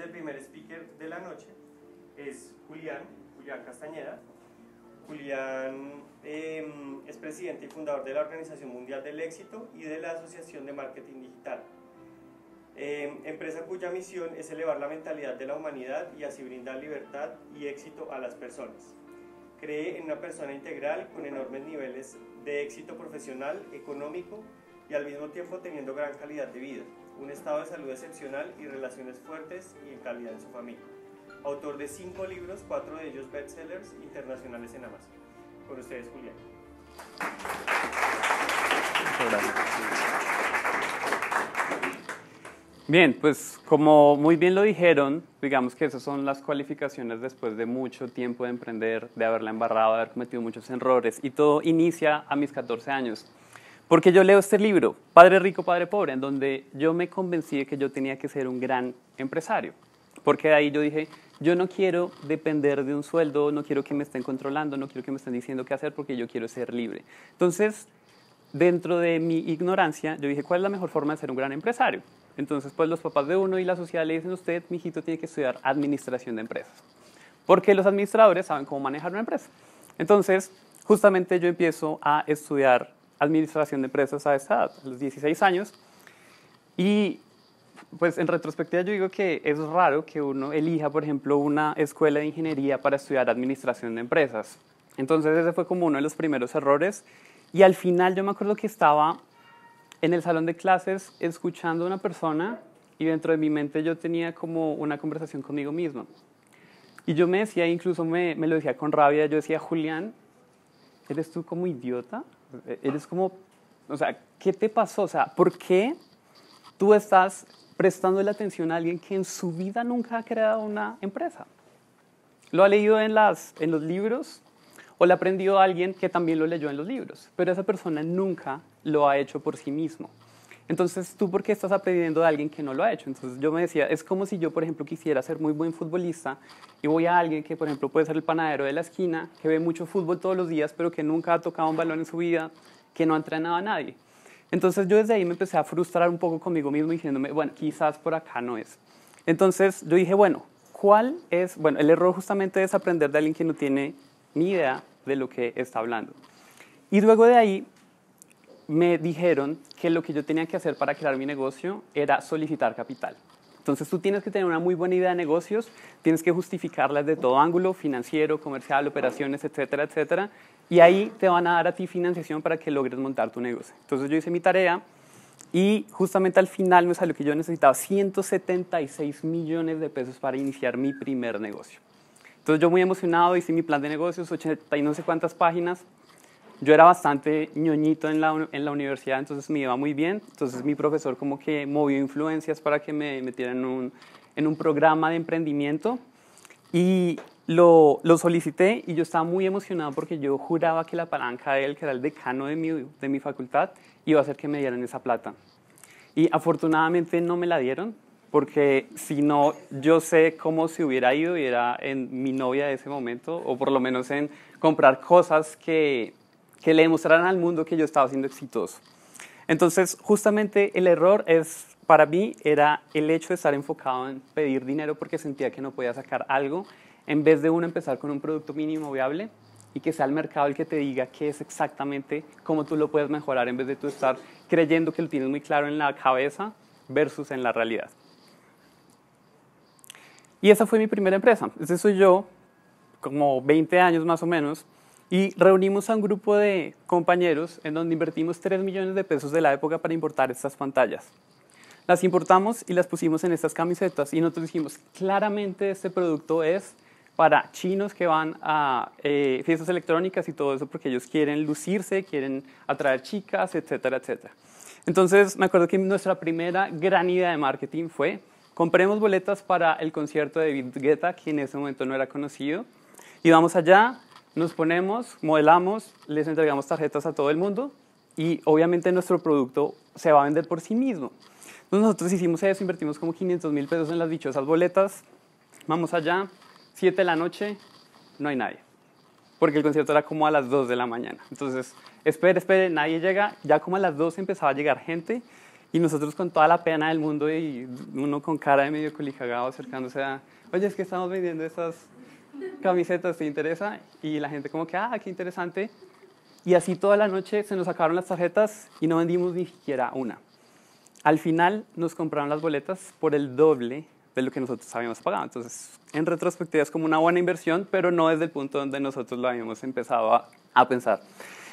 Entonces el primer speaker de la noche es Julián Castañeda. Julián es presidente y fundador de la Organización Mundial del Éxito y de la Asociación de Marketing Digital. Empresa cuya misión es elevar la mentalidad de la humanidad y así brindar libertad y éxito a las personas. Cree en una persona integral con enormes niveles de éxito profesional, económico y al mismo tiempo teniendo gran calidad de vida, un estado de salud excepcional y relaciones fuertes y en calidad en su familia. Autor de 5 libros, 4 de ellos bestsellers internacionales en Amazon. Con ustedes, Julián. Muchas gracias. Bien, pues como muy bien lo dijeron, digamos que esas son las cualificaciones después de mucho tiempo de emprender, de haberla embarrado, de haber cometido muchos errores, y todo inicia a mis 14 años. Porque yo leo este libro, Padre Rico, Padre Pobre, en donde yo me convencí de que yo tenía que ser un gran empresario. Porque de ahí yo dije, yo no quiero depender de un sueldo, no quiero que me estén controlando, no quiero que me estén diciendo qué hacer, porque yo quiero ser libre. Entonces, dentro de mi ignorancia, yo dije, ¿cuál es la mejor forma de ser un gran empresario? Entonces, pues los papás de uno y la sociedad le dicen, usted, mijito, tiene que estudiar administración de empresas. Porque los administradores saben cómo manejar una empresa. Entonces, justamente yo empiezo a estudiar administración de empresas a esta edad, a los 16 años. Y pues en retrospectiva yo digo que es raro que uno elija, por ejemplo, una escuela de ingeniería para estudiar administración de empresas. Entonces ese fue como uno de los primeros errores. Y al final yo me acuerdo que estaba en el salón de clases escuchando a una persona y dentro de mi mente yo tenía como una conversación conmigo mismo. Y yo me decía, incluso me lo decía con rabia, yo decía, Julián, ¿eres tú como idiota? Eres como, o sea, ¿qué te pasó? O sea, ¿por qué tú estás prestando la atención a alguien que en su vida nunca ha creado una empresa? Lo ha leído en los libros o le ha aprendido a alguien que también lo leyó en los libros, pero esa persona nunca lo ha hecho por sí mismo. Entonces, ¿tú por qué estás aprendiendo de alguien que no lo ha hecho? Entonces yo me decía, es como si yo, por ejemplo, quisiera ser muy buen futbolista y voy a alguien que, por ejemplo, puede ser el panadero de la esquina, que ve mucho fútbol todos los días, pero que nunca ha tocado un balón en su vida, que no ha entrenado a nadie. Entonces yo desde ahí me empecé a frustrar un poco conmigo mismo diciéndome, bueno, quizás por acá no es. Entonces yo dije, bueno, ¿cuál es? Bueno, el error justamente es aprender de alguien que no tiene ni idea de lo que está hablando. Y luego de ahí me dijeron que lo que yo tenía que hacer para crear mi negocio era solicitar capital. Entonces tú tienes que tener una muy buena idea de negocios, tienes que justificarlas de todo ángulo, financiero, comercial, operaciones, etcétera, etcétera, y ahí te van a dar a ti financiación para que logres montar tu negocio. Entonces yo hice mi tarea y justamente al final me salió que yo necesitaba 176 millones de pesos para iniciar mi primer negocio. Entonces yo muy emocionado hice mi plan de negocios, 80 y no sé cuántas páginas. Yo era bastante ñoñito en la universidad, entonces me iba muy bien. Entonces mi profesor como que movió influencias para que me metiera en un programa de emprendimiento y lo solicité y yo estaba muy emocionado porque yo juraba que la palanca de él, que era el decano de mi facultad, iba a hacer que me dieran esa plata. Y afortunadamente no me la dieron, porque si no, yo sé cómo se hubiera ido y era en mi novia de ese momento, o por lo menos en comprar cosas que le demostraran al mundo que yo estaba siendo exitoso. Entonces, justamente el error para mí era el hecho de estar enfocado en pedir dinero porque sentía que no podía sacar algo, en vez de uno empezar con un producto mínimo viable y que sea el mercado el que te diga qué es exactamente, cómo tú lo puedes mejorar, en vez de tú estar creyendo que lo tienes muy claro en la cabeza versus en la realidad. Y esa fue mi primera empresa. Ese soy yo, como 20 años más o menos, y reunimos a un grupo de compañeros en donde invertimos 3 millones de pesos de la época para importar estas pantallas. Las importamos y las pusimos en estas camisetas y nosotros dijimos, claramente este producto es para chinos que van a fiestas electrónicas y todo eso porque ellos quieren lucirse, quieren atraer chicas, etcétera, etcétera. Entonces me acuerdo que nuestra primera gran idea de marketing fue compremos boletas para el concierto de David Guetta, que en ese momento no era conocido, y vamos allá, nos ponemos, modelamos, les entregamos tarjetas a todo el mundo y obviamente nuestro producto se va a vender por sí mismo. Entonces nosotros hicimos eso, invertimos como 500.000 pesos en las dichosas boletas, vamos allá, 7 de la noche, no hay nadie, porque el concierto era como a las 2 de la mañana. Entonces, espere, nadie llega, ya como a las 2 empezaba a llegar gente Y nosotros con toda la pena del mundo y uno con cara de medio colicagado acercándose a, oye, es que estamos vendiendo estas camisetas, ¿te interesa? Y la gente como que, ah, qué interesante. Y así toda la noche se nos sacaron las tarjetas y no vendimos ni siquiera una. Al final nos compraron las boletas por el doble de lo que nosotros habíamos pagado. Entonces, en retrospectiva es como una buena inversión, pero no desde el punto donde nosotros lo habíamos empezado a pensar.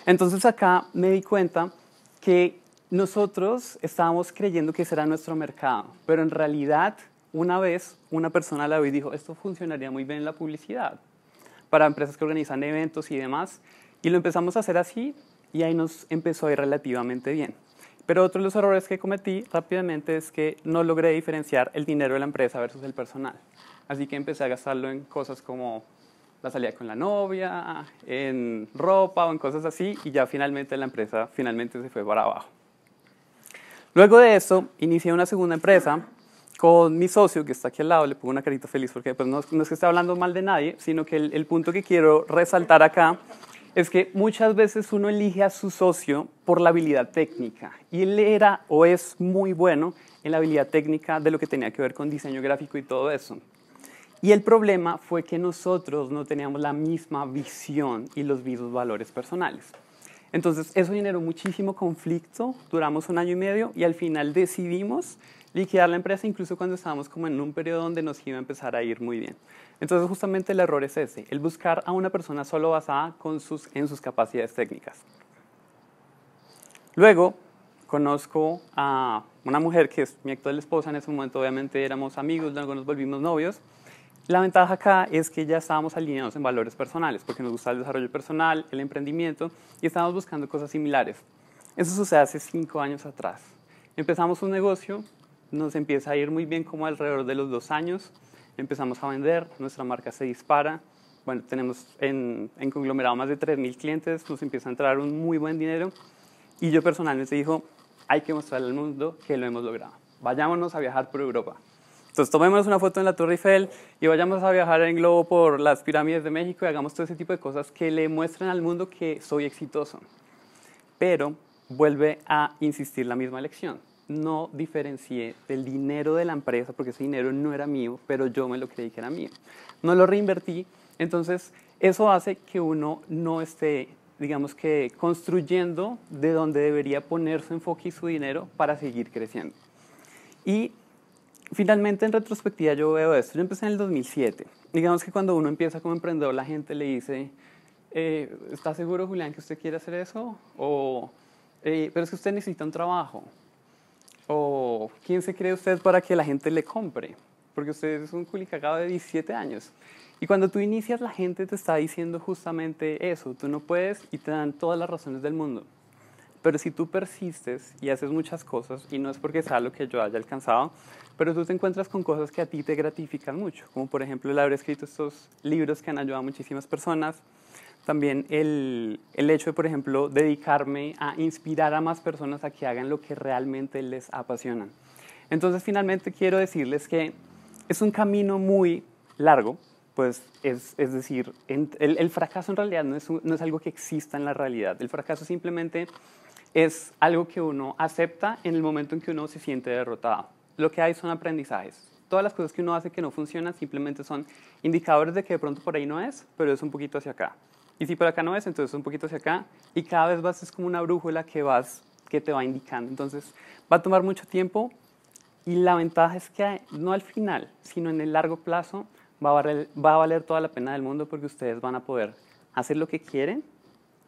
Entonces acá me di cuenta que nosotros estábamos creyendo que ese era nuestro mercado, pero en realidad una vez una persona la vio y dijo, esto funcionaría muy bien en la publicidad para empresas que organizan eventos y demás, y lo empezamos a hacer así y ahí nos empezó a ir relativamente bien. Pero otro de los errores que cometí rápidamente es que no logré diferenciar el dinero de la empresa versus el personal. Así que empecé a gastarlo en cosas como la salida con la novia, en ropa o en cosas así, y ya finalmente la empresa se fue para abajo. Luego de eso, inicié una segunda empresa con mi socio, que está aquí al lado, le pongo una carita feliz porque pues, no es que esté hablando mal de nadie, sino que el punto que quiero resaltar acá es que muchas veces uno elige a su socio por la habilidad técnica, y él era o es muy bueno en la habilidad técnica de lo que tenía que ver con diseño gráfico y todo eso. Y el problema fue que nosotros no teníamos la misma visión y los mismos valores personales. Entonces eso generó muchísimo conflicto, duramos 1 año y medio y al final decidimos liquidar la empresa incluso cuando estábamos como en un periodo donde nos iba a empezar a ir muy bien. Entonces justamente el error es ese, el buscar a una persona solo basada en sus capacidades técnicas. Luego conozco a una mujer que es mi actual esposa, en ese momento obviamente éramos amigos, luego nos volvimos novios. La ventaja acá es que ya estábamos alineados en valores personales, porque nos gusta el desarrollo personal, el emprendimiento, y estábamos buscando cosas similares. Eso sucede hace 5 años atrás. Empezamos un negocio, nos empieza a ir muy bien como alrededor de los 2 años, empezamos a vender, nuestra marca se dispara, bueno, tenemos en conglomerado más de 3.000 clientes, nos empieza a entrar un muy buen dinero, y yo personalmente dijo, hay que mostrarle al mundo que lo hemos logrado. Vayámonos a viajar por Europa. Entonces tomémonos una foto en la Torre Eiffel y vayamos a viajar en globo por las pirámides de México y hagamos todo ese tipo de cosas que le muestren al mundo que soy exitoso. Pero vuelve a insistir la misma lección. No diferencié del dinero de la empresa porque ese dinero no era mío, pero yo me lo creí que era mío. No lo reinvertí, entonces eso hace que uno no esté, digamos que, construyendo de donde debería poner su enfoque y su dinero para seguir creciendo. Y finalmente, en retrospectiva, yo veo esto. Yo empecé en el 2007. Digamos que cuando uno empieza como emprendedor, la gente le dice, ¿está seguro, Julián, que usted quiere hacer eso? O, pero es que usted necesita un trabajo. O, ¿quién se cree usted para que la gente le compre? Porque usted es un culicagado de 17 años. Y cuando tú inicias, la gente te está diciendo justamente eso. Tú no puedes y te dan todas las razones del mundo. Pero si tú persistes y haces muchas cosas, y no es porque sea lo que yo haya alcanzado, pero tú te encuentras con cosas que a ti te gratifican mucho, como por ejemplo el haber escrito estos libros que han ayudado a muchísimas personas, también el hecho de, por ejemplo, dedicarme a inspirar a más personas a que hagan lo que realmente les apasiona. Entonces, finalmente quiero decirles que es un camino muy largo, pues es decir, el fracaso en realidad no es algo que exista en la realidad, el fracaso simplemente es algo que uno acepta en el momento en que uno se siente derrotado. Lo que hay son aprendizajes. Todas las cosas que uno hace que no funcionan simplemente son indicadores de que de pronto por ahí no es, pero es un poquito hacia acá. Y si por acá no es, entonces es un poquito hacia acá. Y cada vez es como una brújula que te va indicando. Entonces va a tomar mucho tiempo y la ventaja es que no al final, sino en el largo plazo va a valer toda la pena del mundo porque ustedes van a poder hacer lo que quieren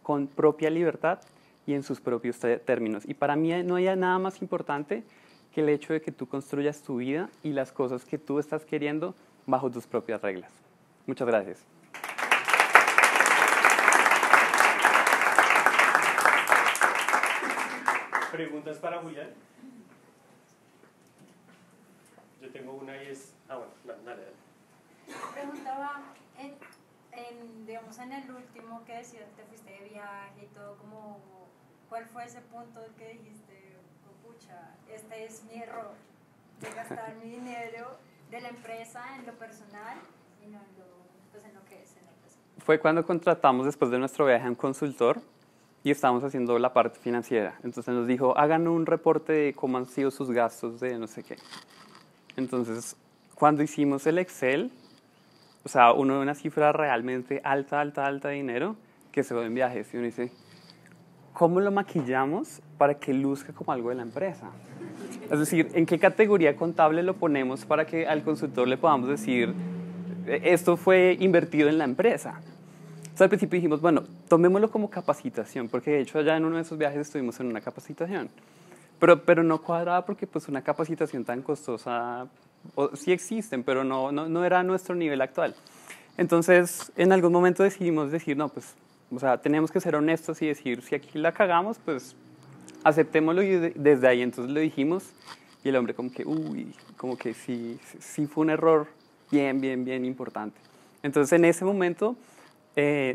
con propia libertad y en sus propios términos. Y para mí no hay nada más importante que el hecho de que tú construyas tu vida y las cosas que tú estás queriendo bajo tus propias reglas. Muchas gracias. ¿Preguntas para Julián? Yo tengo una y es... bueno, dale. Preguntaba, digamos, en el último que decías, te fuiste de viaje y todo, como, ¿cuál fue ese punto que dijiste, oh, pucha, este es mi error, de gastar mi dinero de la empresa en lo personal y no en lo que es en la empresa? Fue cuando contratamos después de nuestro viaje a un consultor y estábamos haciendo la parte financiera. Entonces nos dijo, hagan un reporte de cómo han sido sus gastos de no sé qué. Entonces, cuando hicimos el Excel, o sea, uno ve una cifra realmente alta de dinero que se va en viajes. Y uno dice, ¿cómo lo maquillamos para que luzca como algo de la empresa? Es decir, ¿en qué categoría contable lo ponemos para que al consultor le podamos decir, esto fue invertido en la empresa? Entonces, al principio dijimos, bueno, tomémoslo como capacitación, porque de hecho allá en uno de esos viajes estuvimos en una capacitación. Pero no cuadraba porque pues una capacitación tan costosa, sí existen, pero no era nuestro nivel actual. Entonces, en algún momento decidimos decir, no, pues, o sea, tenemos que ser honestos y decir, si aquí la cagamos, pues, aceptémoslo y desde ahí entonces lo dijimos y el hombre como que, uy, como que sí fue un error bien importante. Entonces, en ese momento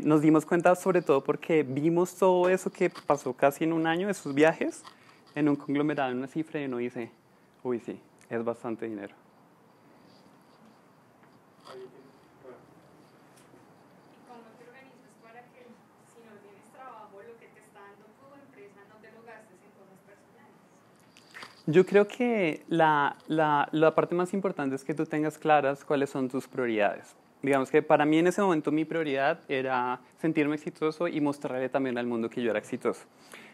nos dimos cuenta sobre todo porque vimos todo eso que pasó casi en un año, esos viajes, en un conglomerado, en una cifra, y uno dice, uy, sí, es bastante dinero. ¿Y cómo te organizas para que si no tienes trabajo, lo que te está dando tu empresa no te lo gastes en cosas personales? Yo creo que la parte más importante es que tú tengas claras cuáles son tus prioridades. Digamos que para mí en ese momento mi prioridad era sentirme exitoso y mostrarle también al mundo que yo era exitoso.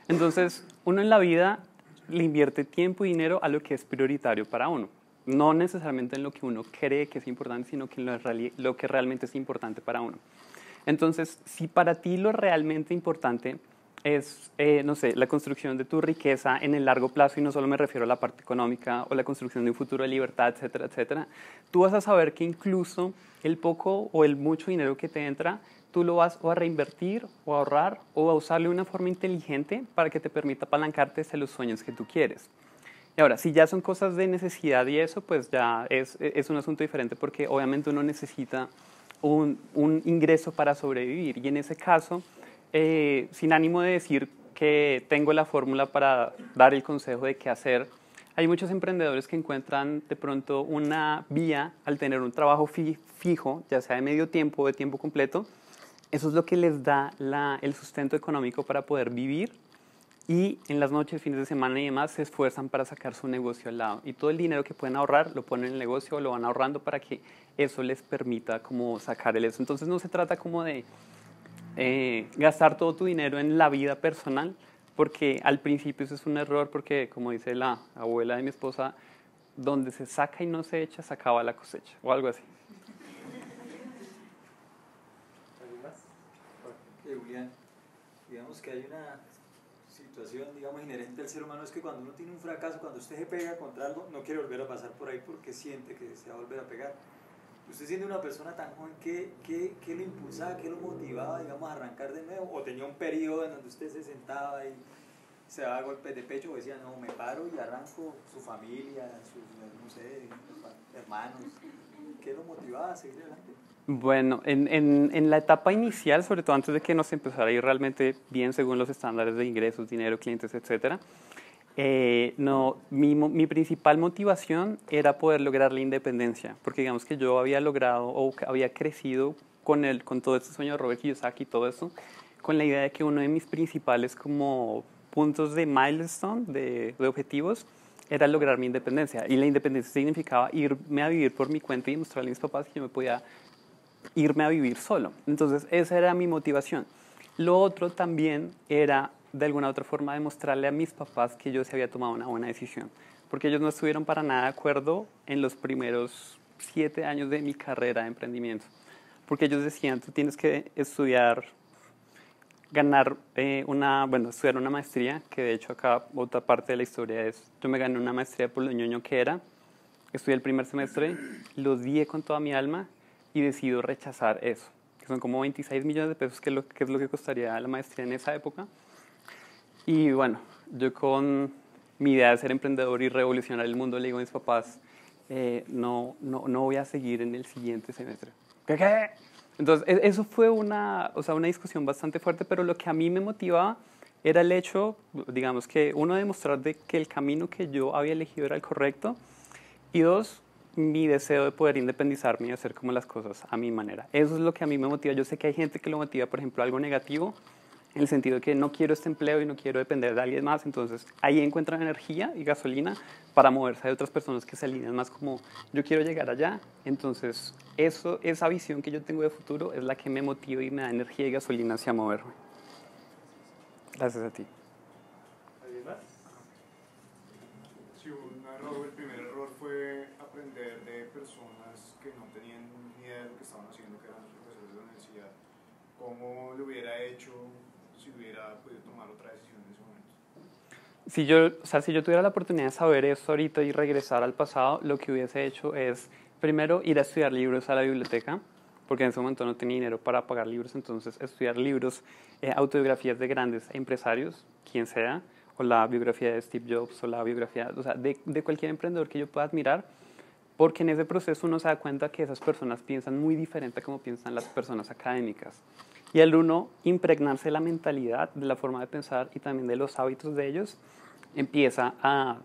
Entonces, uno en la vida le invierte tiempo y dinero a lo que es prioritario para uno. No necesariamente en lo que uno cree que es importante, sino que en lo que realmente es importante para uno. Entonces, si para ti lo realmente importante es, no sé, la construcción de tu riqueza en el largo plazo, y no solo me refiero a la parte económica o la construcción de un futuro de libertad, etcétera, etcétera, tú vas a saber que incluso el poco o el mucho dinero que te entra, tú lo vas o a reinvertir o a ahorrar o a usarlo de una forma inteligente para que te permita apalancarte hacia los sueños que tú quieres. Y ahora, si ya son cosas de necesidad y eso, pues ya es un asunto diferente porque obviamente uno necesita un ingreso para sobrevivir. Y en ese caso, sin ánimo de decir que tengo la fórmula para dar el consejo de qué hacer, hay muchos emprendedores que encuentran de pronto una vía al tener un trabajo fijo, ya sea de medio tiempo o de tiempo completo. Eso es lo que les da el sustento económico para poder vivir, y en las noches, fines de semana y demás se esfuerzan para sacar su negocio al lado. Y todo el dinero que pueden ahorrar lo ponen en el negocio o lo van ahorrando para que eso les permita como sacar el eso. Entonces no se trata como de gastar todo tu dinero en la vida personal, porque al principio eso es un error, porque como dice la abuela de mi esposa, donde se saca y no se echa, se acaba la cosecha, o algo así. ¿Alguien más? Julián, digamos que hay una situación, digamos, inherente al ser humano, es que cuando uno tiene un fracaso, cuando usted se pega contra algo, no quiere volver a pasar por ahí porque siente que se va a volver a pegar. ¿Usted siendo una persona tan joven, qué lo impulsaba, qué lo motivaba, digamos, a arrancar de nuevo? ¿O tenía un periodo en donde usted se sentaba y se daba golpes de pecho o decía, no, me paro y arranco? Su familia, sus, no sé, hermanos, ¿qué lo motivaba a seguir adelante? Bueno, en la etapa inicial, sobre todo antes de que nos empezara a ir realmente bien según los estándares de ingresos, dinero, clientes, etcétera, mi principal motivación era poder lograr la independencia, porque digamos que yo había logrado o había crecido con todo este sueño de Robert Kiyosaki y todo eso, con la idea de que uno de mis principales como puntos de milestone, de objetivos, era lograr mi independencia. Y la independencia significaba irme a vivir por mi cuenta y mostrarle a mis papás que yo me podía irme a vivir solo. Entonces esa era mi motivación. Lo otro también era de alguna u otra forma demostrarle a mis papás que yo se había tomado una buena decisión, porque ellos no estuvieron para nada de acuerdo en los primeros 7 años de mi carrera de emprendimiento, porque ellos decían, tú tienes que estudiar, estudiar una maestría, que de hecho acá otra parte de la historia es, yo me gané una maestría por lo ñoño que era, estudié el primer semestre, lo odié con toda mi alma y decido rechazar eso, que son como 26 millones de pesos, que es lo que costaría la maestría en esa época. Y bueno, yo con mi idea de ser emprendedor y revolucionar el mundo le digo a mis papás, no voy a seguir en el siguiente semestre. ¿Qué? Entonces, eso fue una discusión bastante fuerte, pero lo que a mí me motivaba era el hecho, digamos, que uno, demostrar de que el camino que yo había elegido era el correcto, y dos, mi deseo de poder independizarme y hacer como las cosas a mi manera. Eso es lo que a mí me motiva. Yo sé que hay gente que lo motiva, por ejemplo, algo negativo, en el sentido de que no quiero este empleo y no quiero depender de alguien más, entonces ahí encuentran energía y gasolina para moverse. Hay otras personas que se alinean más como yo quiero llegar allá, entonces esa visión que yo tengo de futuro es la que me motiva y me da energía y gasolina hacia moverme. Gracias a ti. ¿Alguien más? Sí, el primer error fue aprender de personas que no tenían ni idea de lo que estaban haciendo, que eran profesores de la universidad. ¿Cómo lo hubiera hecho si hubiera podido tomar otra decisión en ese momento? Si yo tuviera la oportunidad de saber esto ahorita y regresar al pasado, lo que hubiese hecho es, primero, ir a estudiar libros a la biblioteca, porque en ese momento no tenía dinero para pagar libros, entonces estudiar libros, autobiografías de grandes empresarios, quien sea, o la biografía de Steve Jobs, o la biografía, o sea, de cualquier emprendedor que yo pueda admirar, porque en ese proceso uno se da cuenta que esas personas piensan muy diferente a como piensan las personas académicas. Y al uno impregnarse la mentalidad, de la forma de pensar y también de los hábitos de ellos, empieza a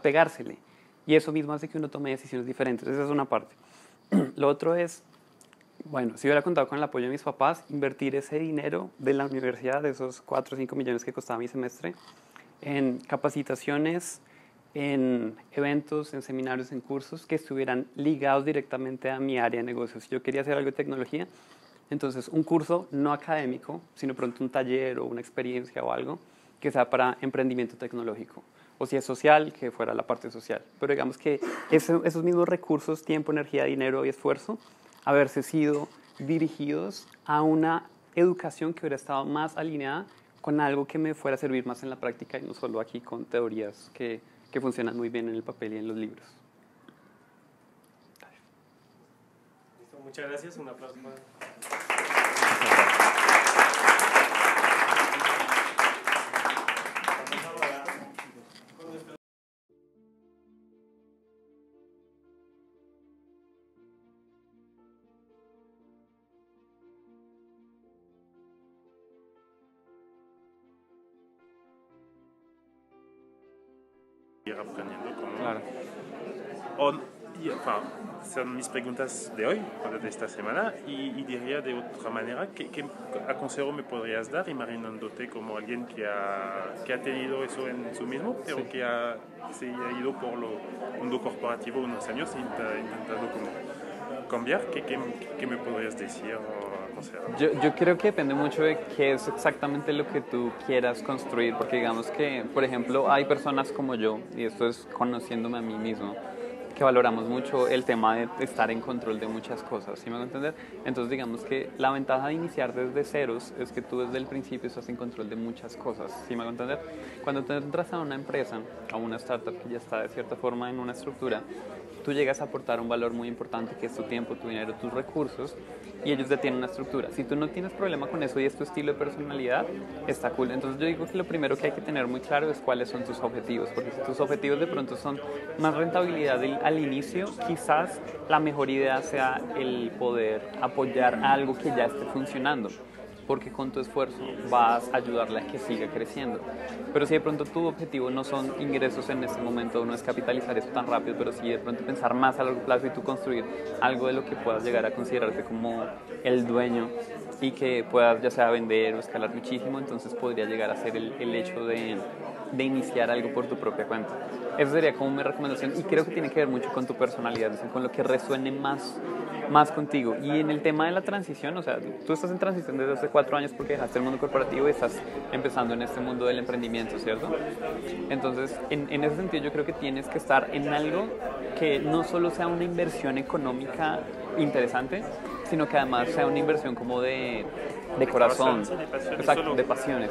pegársele. Y eso mismo hace que uno tome decisiones diferentes. Esa es una parte. Lo otro es, bueno, si hubiera contado con el apoyo de mis papás, invertir ese dinero de la universidad, de esos 4 o 5 millones que costaba mi semestre, en capacitaciones, en eventos, en seminarios, en cursos que estuvieran ligados directamente a mi área de negocios. Si yo quería hacer algo de tecnología, entonces un curso no académico, sino pronto un taller o una experiencia o algo que sea para emprendimiento tecnológico. O si es social, que fuera la parte social. Pero digamos que esos mismos recursos, tiempo, energía, dinero y esfuerzo, haberse sido dirigidos a una educación que hubiera estado más alineada con algo que me fuera a servir más en la práctica y no solo aquí con teorías que funcionan muy bien en el papel y en los libros. Listo, muchas gracias. Un aplauso para... Ir aprendiendo cómo... Claro. Son mis preguntas de hoy, de esta semana, y diría de otra manera, ¿qué consejo me podrías dar imaginándote como alguien que ha tenido eso en su mismo, pero que se ha ido por lo mundo corporativo unos años intentando como cambiar? ¿Qué me podrías decir o aconsejar? Yo creo que depende mucho de qué es exactamente lo que tú quieras construir, porque digamos que, por ejemplo, hay personas como yo, y esto es conociéndome a mí mismo, que valoramos mucho el tema de estar en control de muchas cosas, ¿sí me hago entender? Entonces digamos que la ventaja de iniciar desde ceros es que tú desde el principio estás en control de muchas cosas, ¿sí me hago entender? Cuando te entras a una empresa, a una startup que ya está de cierta forma en una estructura, tú llegas a aportar un valor muy importante que es tu tiempo, tu dinero, tus recursos, y ellos ya tienen una estructura. Si tú no tienes problema con eso y es tu estilo de personalidad, está cool. Entonces yo digo que lo primero que hay que tener muy claro es cuáles son tus objetivos, porque si tus objetivos de pronto son más rentabilidad al inicio, quizás la mejor idea sea el poder apoyar algo que ya esté funcionando, porque con tu esfuerzo vas a ayudarle a que siga creciendo. Pero si de pronto tu objetivo no son ingresos en este momento, no es capitalizar eso tan rápido, pero sí de pronto pensar más a largo plazo y tú construir algo de lo que puedas llegar a considerarte como el dueño y que puedas ya sea vender o escalar muchísimo, entonces podría llegar a ser el hecho de iniciar algo por tu propia cuenta. Esa sería como mi recomendación y creo que tiene que ver mucho con tu personalidad, es decir, con lo que resuene más contigo. Y en el tema de la transición, o sea, tú estás en transición desde hace 4 años porque dejaste el mundo corporativo y estás empezando en este mundo del emprendimiento, ¿cierto? Entonces, en ese sentido yo creo que tienes que estar en algo que no solo sea una inversión económica interesante, sino que además sea una inversión como de corazón, Sí, de pasión, exacto, de pasiones.